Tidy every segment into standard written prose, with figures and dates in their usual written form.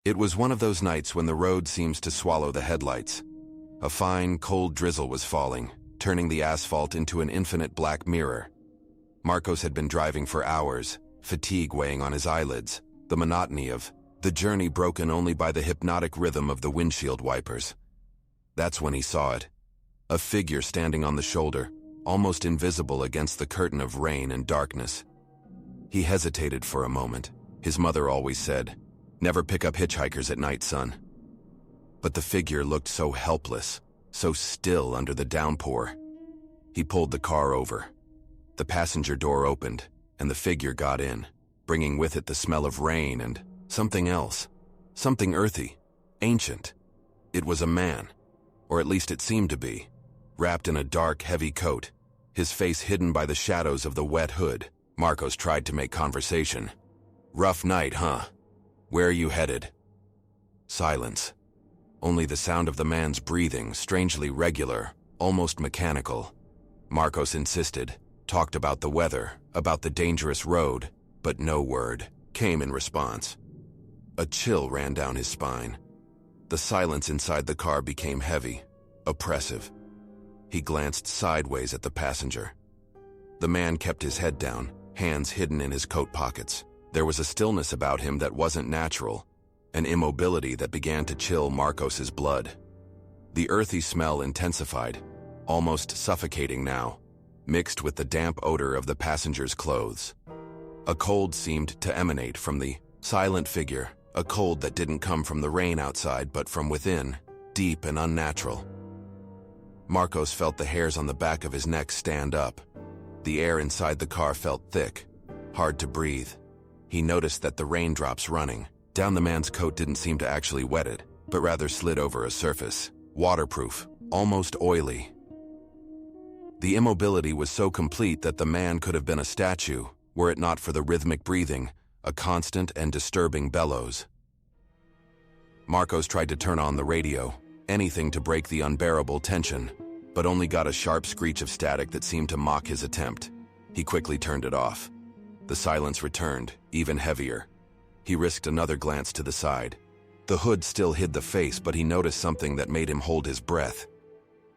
It was one of those nights when the road seems to swallow the headlights. A fine, cold drizzle was falling, turning the asphalt into an infinite black mirror. Marcos had been driving for hours, fatigue weighing on his eyelids, the monotony of the journey broken only by the hypnotic rhythm of the windshield wipers. That's when he saw it. A figure standing on the shoulder, almost invisible against the curtain of rain and darkness. He hesitated for a moment. His mother always said, "Never pick up hitchhikers at night, son." But the figure looked so helpless, so still under the downpour. He pulled the car over. The passenger door opened, and the figure got in, bringing with it the smell of rain and something else. Something earthy, ancient. It was a man, or at least it seemed to be, wrapped in a dark, heavy coat, his face hidden by the shadows of the wet hood. Marcos tried to make conversation. "Rough night, huh? Where are you headed?" Silence. Only the sound of the man's breathing, strangely regular, almost mechanical. Marcos insisted, talked about the weather, about the dangerous road, but no word came in response. A chill ran down his spine. The silence inside the car became heavy, oppressive. He glanced sideways at the passenger. The man kept his head down, hands hidden in his coat pockets. There was a stillness about him that wasn't natural, an immobility that began to chill Marcos's blood. The earthy smell intensified, almost suffocating now, mixed with the damp odor of the passenger's clothes. A cold seemed to emanate from the silent figure, a cold that didn't come from the rain outside but from within, deep and unnatural. Marcos felt the hairs on the back of his neck stand up. The air inside the car felt thick, hard to breathe. He noticed that the raindrops running down the man's coat didn't seem to actually wet it, but rather slid over a surface, waterproof, almost oily. The immobility was so complete that the man could have been a statue, were it not for the rhythmic breathing, a constant and disturbing bellows. Marcos tried to turn on the radio, anything to break the unbearable tension, but only got a sharp screech of static that seemed to mock his attempt. He quickly turned it off. The silence returned, even heavier. He risked another glance to the side. The hood still hid the face, but he noticed something that made him hold his breath.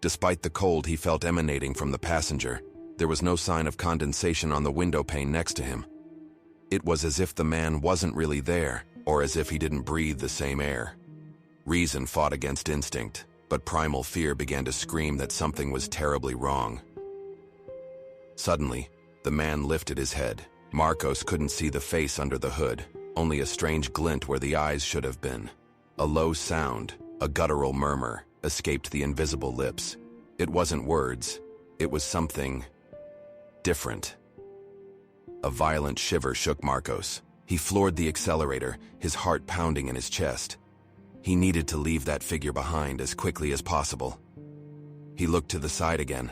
Despite the cold he felt emanating from the passenger, there was no sign of condensation on the window pane next to him. It was as if the man wasn't really there, or as if he didn't breathe the same air. Reason fought against instinct, but primal fear began to scream that something was terribly wrong. Suddenly, the man lifted his head. Marcos couldn't see the face under the hood, only a strange glint where the eyes should have been. A low sound, a guttural murmur, escaped the invisible lips. It wasn't words, it was something different. A violent shiver shook Marcos. He floored the accelerator, his heart pounding in his chest. He needed to leave that figure behind as quickly as possible. He looked to the side again.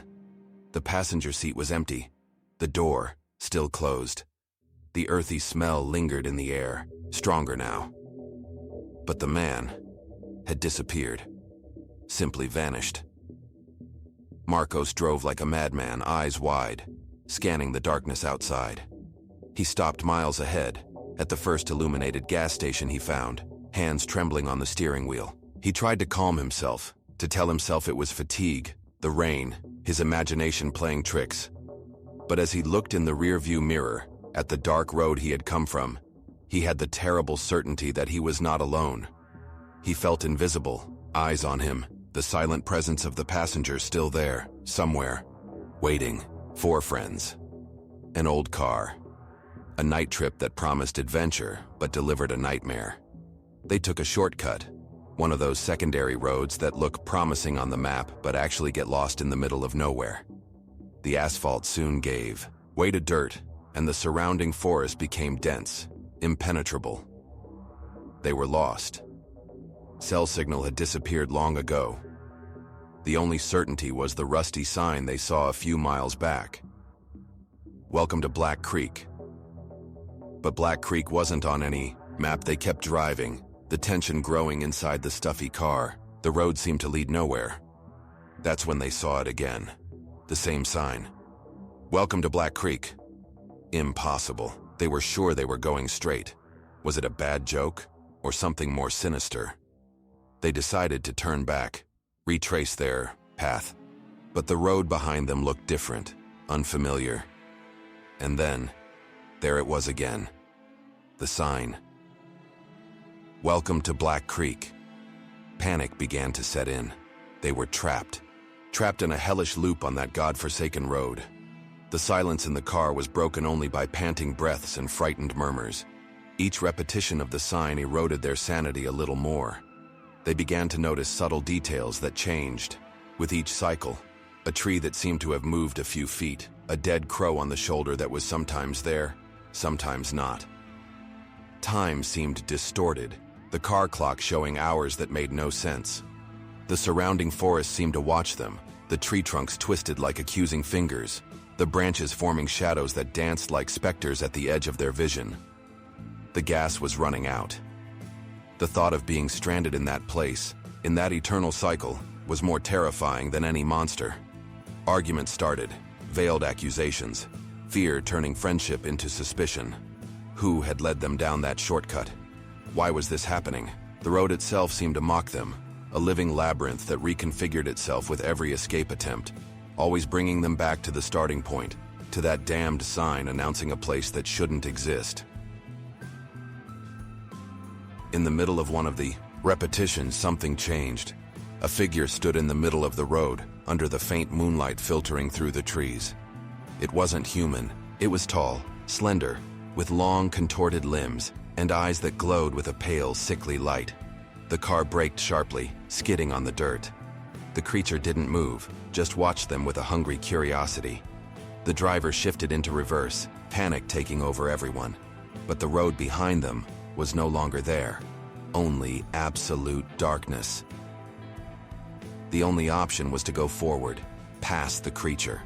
The passenger seat was empty, the door still closed. The earthy smell lingered in the air, stronger now. But the man had disappeared, simply vanished. Marcos drove like a madman, eyes wide, scanning the darkness outside. He stopped miles ahead, at the first illuminated gas station he found, hands trembling on the steering wheel. He tried to calm himself, to tell himself it was fatigue, the rain, his imagination playing tricks. But as he looked in the rearview mirror, at the dark road he had come from, he had the terrible certainty that he was not alone. He felt invisible, eyes on him, the silent presence of the passenger still there, somewhere, waiting, 4 friends. An old car. A night trip that promised adventure, but delivered a nightmare. They took a shortcut, one of those secondary roads that look promising on the map but actually get lost in the middle of nowhere. The asphalt soon gave way to dirt, and the surrounding forest became dense, impenetrable. They were lost. Cell signal had disappeared long ago. The only certainty was the rusty sign they saw a few miles back. "Welcome to Black Creek." But Black Creek wasn't on any map. They kept driving, the tension growing inside the stuffy car. The road seemed to lead nowhere. That's when they saw it again. The same sign. "Welcome to Black Creek." Impossible. They were sure they were going straight. Was it a bad joke? or something more sinister. They decided to turn back, retrace their path. But the road behind them looked different, unfamiliar. And then, there it was again. The sign. Welcome to Black Creek. Panic began to set in. They were trapped in a hellish loop on that godforsaken road. The silence in the car was broken only by panting breaths and frightened murmurs. Each repetition of the sign eroded their sanity a little more. They began to notice subtle details that changed. With each cycle, a tree that seemed to have moved a few feet, a dead crow on the shoulder that was sometimes there, sometimes not. Time seemed distorted, the car clock showing hours that made no sense. The surrounding forest seemed to watch them, the tree trunks twisted like accusing fingers, the branches forming shadows that danced like specters at the edge of their vision. The gas was running out. The thought of being stranded in that place, in that eternal cycle, was more terrifying than any monster. Arguments started, veiled accusations, fear turning friendship into suspicion. Who had led them down that shortcut? Why was this happening? The road itself seemed to mock them, a living labyrinth that reconfigured itself with every escape attempt, always bringing them back to the starting point, to that damned sign announcing a place that shouldn't exist. In the middle of one of the repetitions, something changed. A figure stood in the middle of the road, under the faint moonlight filtering through the trees. It wasn't human. It was tall, slender, with long, contorted limbs, and eyes that glowed with a pale, sickly light. The car braked sharply, skidding on the dirt. The creature didn't move, just watched them with a hungry curiosity. The driver shifted into reverse, panic taking over everyone. But the road behind them was no longer there. Only absolute darkness. The only option was to go forward, past the creature.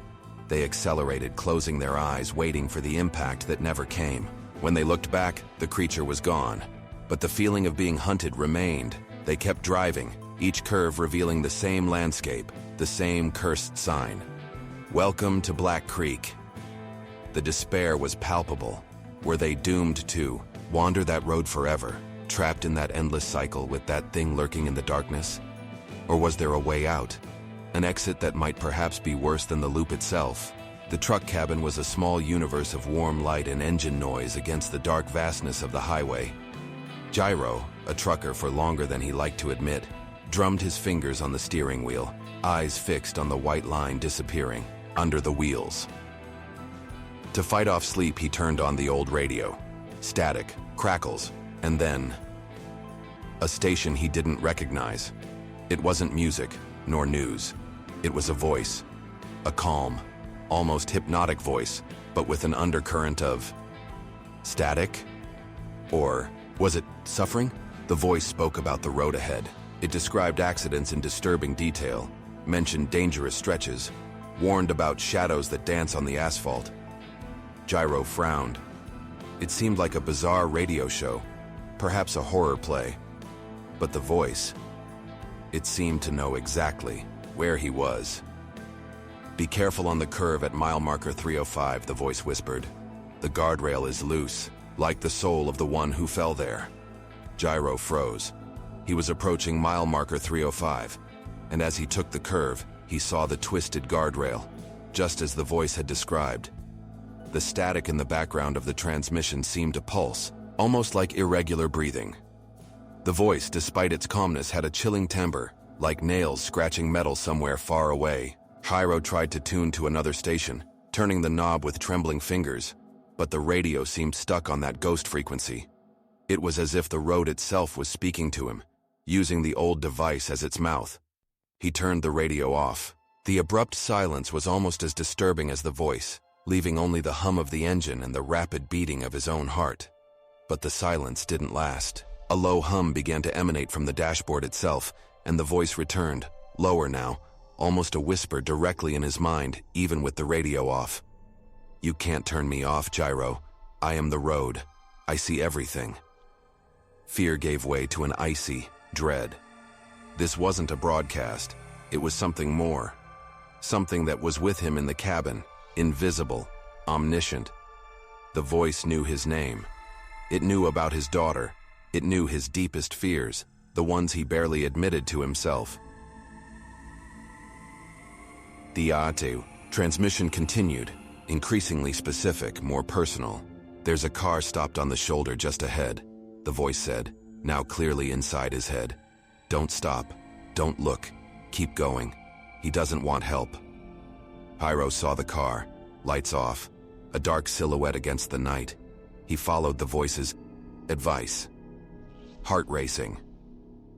They accelerated, closing their eyes, waiting for the impact that never came. When they looked back, the creature was gone. But the feeling of being hunted remained. They kept driving, each curve revealing the same landscape, the same cursed sign. Welcome to Black Creek. The despair was palpable. Were they doomed to wander that road forever, trapped in that endless cycle with that thing lurking in the darkness? Or was there a way out? An exit that might perhaps be worse than the loop itself? The truck cabin was a small universe of warm light and engine noise against the dark vastness of the highway. Gyro, a trucker for longer than he liked to admit, drummed his fingers on the steering wheel, eyes fixed on the white line disappearing under the wheels. To fight off sleep, he turned on the old radio. Static, crackles, and then a station he didn't recognize. It wasn't music, nor news. It was a voice. A calm, almost hypnotic voice, but with an undercurrent of static? Or was it suffering? The voice spoke about the road ahead. It described accidents in disturbing detail, mentioned dangerous stretches, warned about shadows that dance on the asphalt. Gyro frowned. It seemed like a bizarre radio show, perhaps a horror play. But the voice, it seemed to know exactly where he was. Be careful on the curve at mile marker 305, the voice whispered. The guardrail is loose, like the soul of the one who fell there. Gyro froze. He was approaching mile marker 305, and as he took the curve, he saw the twisted guardrail, just as the voice had described. The static in the background of the transmission seemed to pulse, almost like irregular breathing. The voice, despite its calmness, had a chilling timbre, like nails scratching metal somewhere far away. Gyro tried to tune to another station, turning the knob with trembling fingers, but the radio seemed stuck on that ghost frequency. It was as if the road itself was speaking to him, using the old device as its mouth. He turned the radio off. The abrupt silence was almost as disturbing as the voice, leaving only the hum of the engine and the rapid beating of his own heart. But the silence didn't last. A low hum began to emanate from the dashboard itself, and the voice returned, lower now, almost a whisper directly in his mind, even with the radio off. You can't turn me off, Gyro. I am the road. I see everything. Fear gave way to an icy dread. This wasn't a broadcast. It was something more. Something that was with him in the cabin, invisible, omniscient. The voice knew his name. It knew about his daughter. It knew his deepest fears, the ones he barely admitted to himself. The Atu. Transmission continued, increasingly specific, more personal. There's a car stopped on the shoulder just ahead, the voice said, now clearly inside his head. Don't stop. Don't look. Keep going. He doesn't want help. Pyro saw the car, lights off, a dark silhouette against the night. He followed the voice's advice. Heart racing.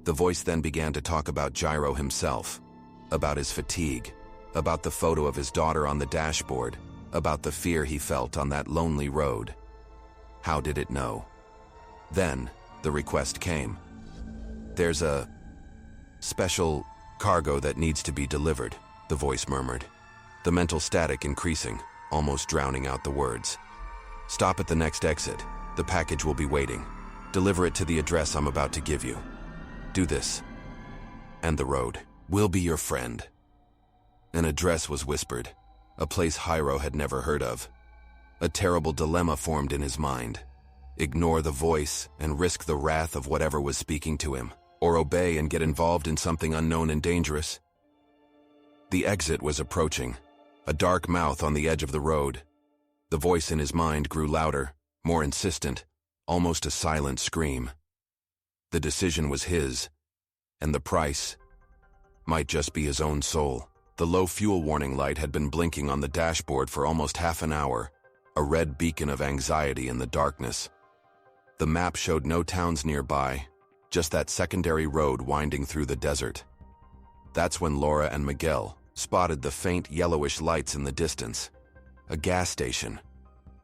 The voice then began to talk about Gyro himself, about his fatigue, about the photo of his daughter on the dashboard, about the fear he felt on that lonely road. How did it know? Then, the request came. There's a special cargo that needs to be delivered, the voice murmured, the mental static increasing, almost drowning out the words. Stop at the next exit. The package will be waiting. Deliver it to the address I'm about to give you. Do this. And the road will be your friend. An address was whispered, a place Hyro had never heard of. A terrible dilemma formed in his mind. Ignore the voice and risk the wrath of whatever was speaking to him, or obey and get involved in something unknown and dangerous. The exit was approaching, a dark mouth on the edge of the road. The voice in his mind grew louder, more insistent, almost a silent scream. The decision was his, and the price might just be his own soul. The low fuel warning light had been blinking on the dashboard for almost half an hour, a red beacon of anxiety in the darkness. The map showed no towns nearby, just that secondary road winding through the desert. That's when Laura and Miguel spotted the faint yellowish lights in the distance. A gas station.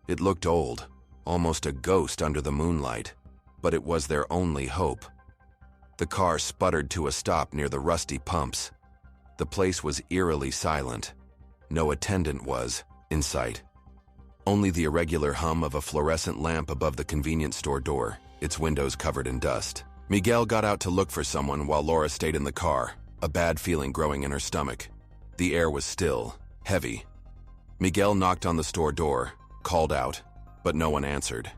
It looked old, almost a ghost under the moonlight, but it was their only hope. The car sputtered to a stop near the rusty pumps. The place was eerily silent. No attendant was in sight. Only the irregular hum of a fluorescent lamp above the convenience store door, its windows covered in dust. Miguel got out to look for someone while Laura stayed in the car, a bad feeling growing in her stomach. The air was still, heavy. Miguel knocked on the store door, called out, but no one answered.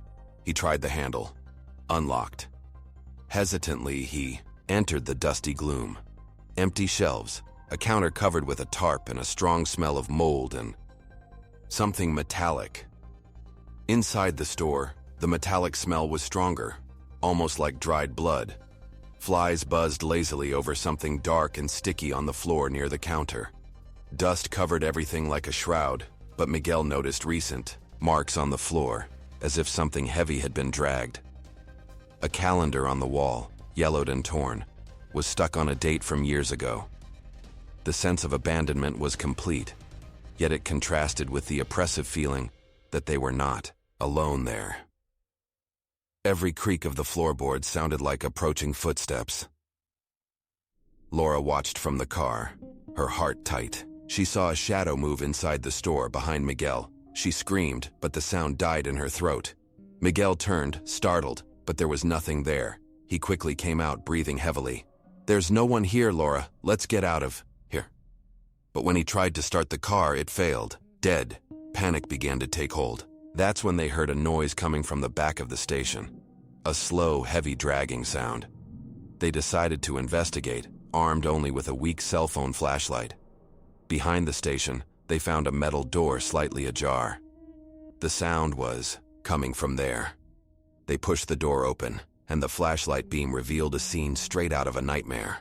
He tried the handle. Unlocked. Hesitantly, he entered the dusty gloom. Empty shelves, a counter covered with a tarp and a strong smell of mold and something metallic. Inside the store, the metallic smell was stronger, almost like dried blood. Flies buzzed lazily over something dark and sticky on the floor near the counter. Dust covered everything like a shroud, but Miguel noticed recent marks on the floor, as if something heavy had been dragged. A calendar on the wall, yellowed and torn, was stuck on a date from years ago. The sense of abandonment was complete, yet it contrasted with the oppressive feeling that they were not alone there. Every creak of the floorboard sounded like approaching footsteps. Laura watched from the car, her heart tight. She saw a shadow move inside the store behind Miguel. She screamed, but the sound died in her throat. Miguel turned, startled, but there was nothing there. He quickly came out, breathing heavily. "There's no one here, Laura. Let's get out of here." But when he tried to start the car, it failed. Dead. Panic began to take hold. That's when they heard a noise coming from the back of the station. A slow, heavy dragging sound. They decided to investigate, armed only with a weak cell phone flashlight. Behind the station, they found a metal door slightly ajar. The sound was coming from there. They pushed the door open, and the flashlight beam revealed a scene straight out of a nightmare.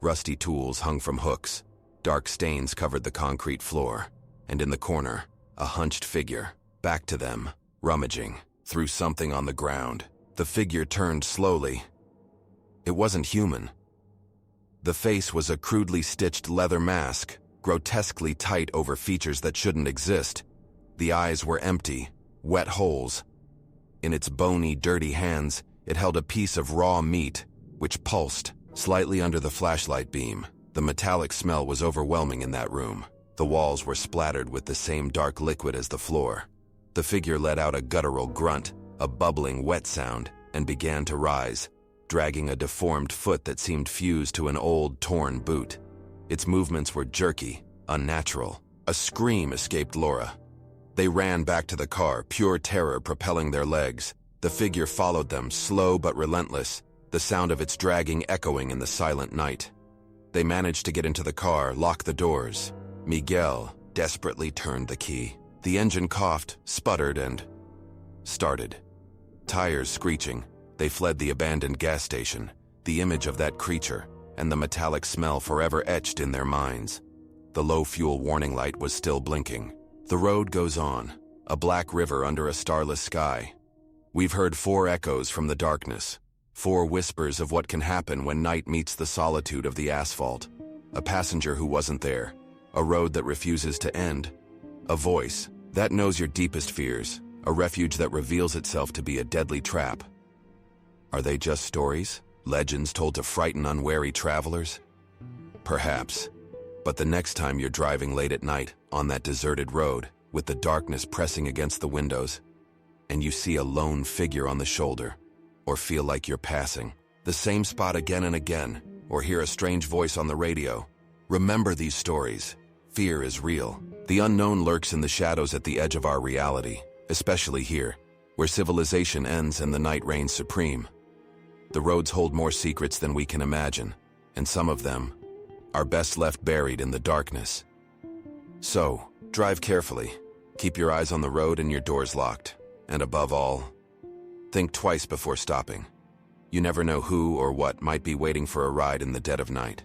Rusty tools hung from hooks, dark stains covered the concrete floor, and in the corner, a hunched figure, back to them, rummaging through something on the ground. The figure turned slowly. It wasn't human. The face was a crudely stitched leather mask, grotesquely tight over features that shouldn't exist. The eyes were empty, wet holes. In its bony, dirty hands, it held a piece of raw meat, which pulsed slightly under the flashlight beam. The metallic smell was overwhelming in that room. The walls were splattered with the same dark liquid as the floor. The figure let out a guttural grunt, a bubbling, wet sound, and began to rise, dragging a deformed foot that seemed fused to an old, torn boot. Its movements were jerky, unnatural. A scream escaped Laura. They ran back to the car, pure terror propelling their legs. The figure followed them, slow but relentless, the sound of its dragging echoing in the silent night. They managed to get into the car, lock the doors. Miguel desperately turned the key. The engine coughed, sputtered, and started. Tires screeching, they fled the abandoned gas station, the image of that creature, and the metallic smell forever etched in their minds. The low fuel warning light was still blinking. The road goes on, a black river under a starless sky. We've heard 4 echoes from the darkness, 4 whispers of what can happen when night meets the solitude of the asphalt. A passenger who wasn't there, a road that refuses to end, a voice that knows your deepest fears, a refuge that reveals itself to be a deadly trap. Are they just stories? Legends told to frighten unwary travelers? Perhaps. But the next time you're driving late at night on that deserted road, with the darkness pressing against the windows, and you see a lone figure on the shoulder, or feel like you're passing the same spot again and again, or hear a strange voice on the radio, remember these stories. Fear is real. The unknown lurks in the shadows at the edge of our reality, especially here, where civilization ends and the night reigns supreme. The roads hold more secrets than we can imagine, and some of them are best left buried in the darkness. So, drive carefully, keep your eyes on the road and your doors locked, and above all, think twice before stopping. You never know who or what might be waiting for a ride in the dead of night.